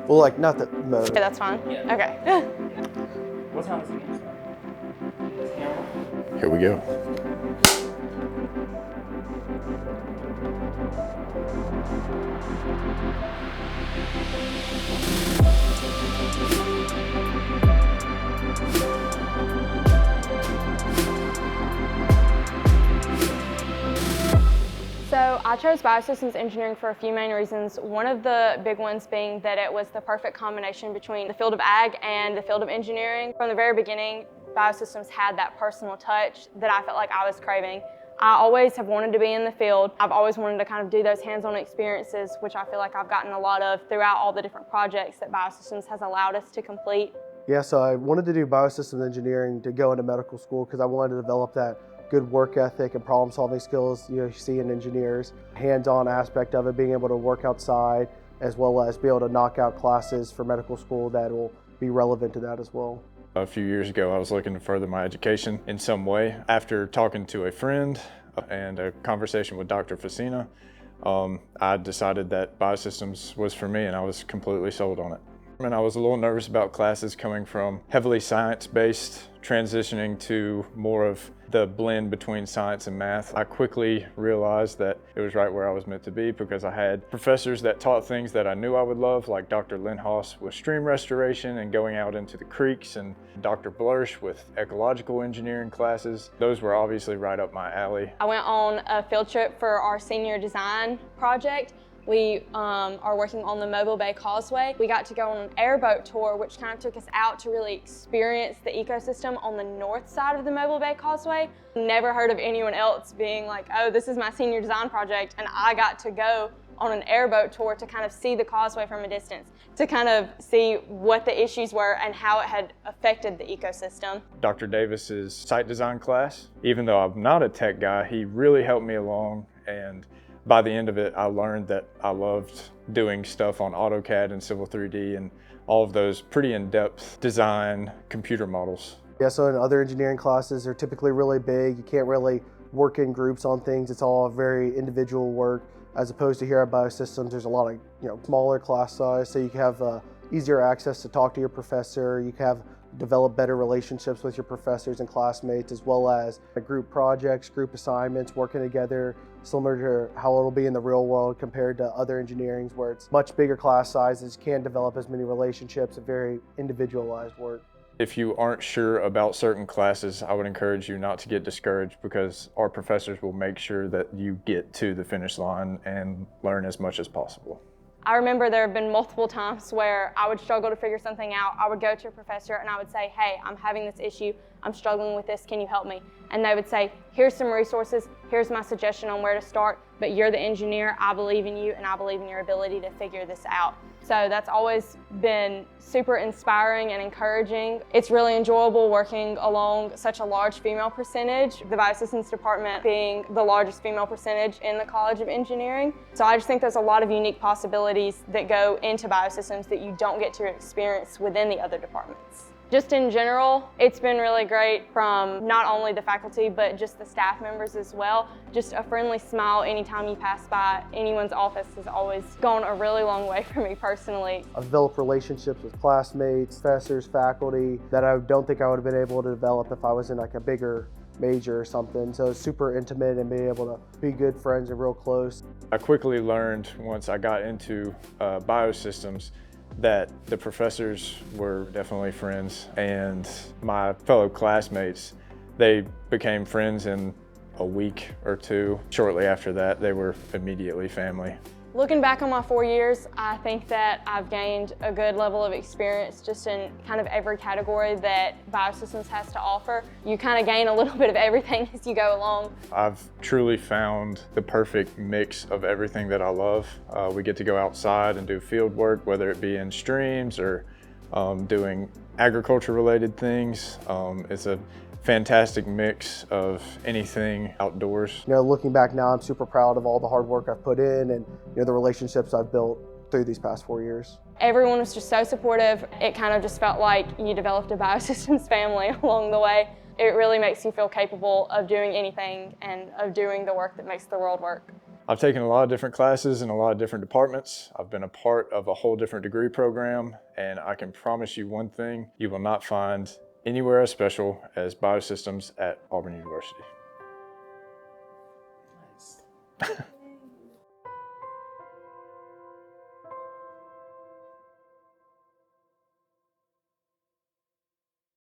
Well, like not the motor. Okay, that's fine. Yeah. Okay. What time is it? Here we go. So I chose Biosystems Engineering for a few main reasons. One of the big ones being that it was the perfect combination between the field of ag and the field of engineering. From the very beginning, Biosystems had that personal touch that I felt like I was craving. I always have wanted to be in the field. I've always wanted to kind of do those hands-on experiences, which I feel like I've gotten a lot of throughout all the different projects that Biosystems has allowed us to complete. Yeah, so I wanted to do Biosystems Engineering to go into medical school because I wanted to develop that good work ethic and problem-solving skills you see in engineers. Hands-on aspect of it, being able to work outside, as well as be able to knock out classes for medical school that will be relevant to that as well. A few years ago, I was looking to further my education in some way. After talking to a friend and a conversation with Dr. Facina, I decided that Biosystems was for me, and I was completely sold on it. And I was a little nervous about classes coming from heavily science-based, transitioning to more of the blend between science and math. I quickly realized that it was right where I was meant to be because I had professors that taught things that I knew I would love, like Dr. Lindhaus with stream restoration and going out into the creeks, and Dr. Blursch with ecological engineering classes. Those were obviously right up my alley. I went on a field trip for our senior design project. We are working on the Mobile Bay Causeway. We got to go on an airboat tour, which kind of took us out to really experience the ecosystem on the north side of the Mobile Bay Causeway. Never heard of anyone else being like, oh, this is my senior design project, and I got to go on an airboat tour to kind of see the causeway from a distance, to kind of see what the issues were and how it had affected the ecosystem. Dr. Davis's site design class, even though I'm not a tech guy, he really helped me along, and by the end of it, I learned that I loved doing stuff on AutoCAD and Civil 3D and all of those pretty in-depth design computer models. Yeah, so in other engineering classes, they're typically really big. You can't really work in groups on things. It's all very individual work, as opposed to here at Biosystems, there's a lot of smaller class size, so you can have easier access to talk to your professor. You can have develop better relationships with your professors and classmates, as well as group projects, group assignments, working together, similar to how it'll be in the real world compared to other engineerings where it's much bigger class sizes, can't develop as many relationships, and very individualized work. If you aren't sure about certain classes, I would encourage you not to get discouraged because our professors will make sure that you get to the finish line and learn as much as possible. I remember there have been multiple times where I would struggle to figure something out. I would go to a professor and I would say, hey, I'm having this issue. I'm struggling with this. Can you help me? And they would say, here's some resources. Here's my suggestion on where to start. But you're the engineer. I believe in you and I believe in your ability to figure this out. So that's always been super inspiring and encouraging. It's really enjoyable working along such a large female percentage, the Biosystems department being the largest female percentage in the College of Engineering. So I just think there's a lot of unique possibilities that go into Biosystems that you don't get to experience within the other departments. Just in general, it's been really great from not only the faculty, but just the staff members as well. Just a friendly smile anytime you pass by anyone's office has always gone a really long way for me personally. I've developed relationships with classmates, professors, faculty that I don't think I would have been able to develop if I was in like a bigger major or something. So it's super intimate and being able to be good friends and real close. I quickly learned once I got into Biosystems that the professors were definitely friends, and my fellow classmates, they became friends in a week or two. Shortly after that, they were immediately family. Looking back on my 4 years, I think that I've gained a good level of experience just in kind of every category that Biosystems has to offer. You kind of gain a little bit of everything as you go along. I've truly found the perfect mix of everything that I love. We get to go outside and do field work, whether it be in streams or doing agriculture-related things. It's a fantastic mix of anything outdoors. Looking back now, I'm super proud of all the hard work I've put in and the relationships I've built through these past 4 years. Everyone was just so supportive. It kind of just felt like you developed a Biosystems family along the way. It really makes you feel capable of doing anything and of doing the work that makes the world work. I've taken a lot of different classes in a lot of different departments. I've been a part of a whole different degree program, and I can promise you one thing: you will not find anywhere as special as biosystems at Auburn University. Nice.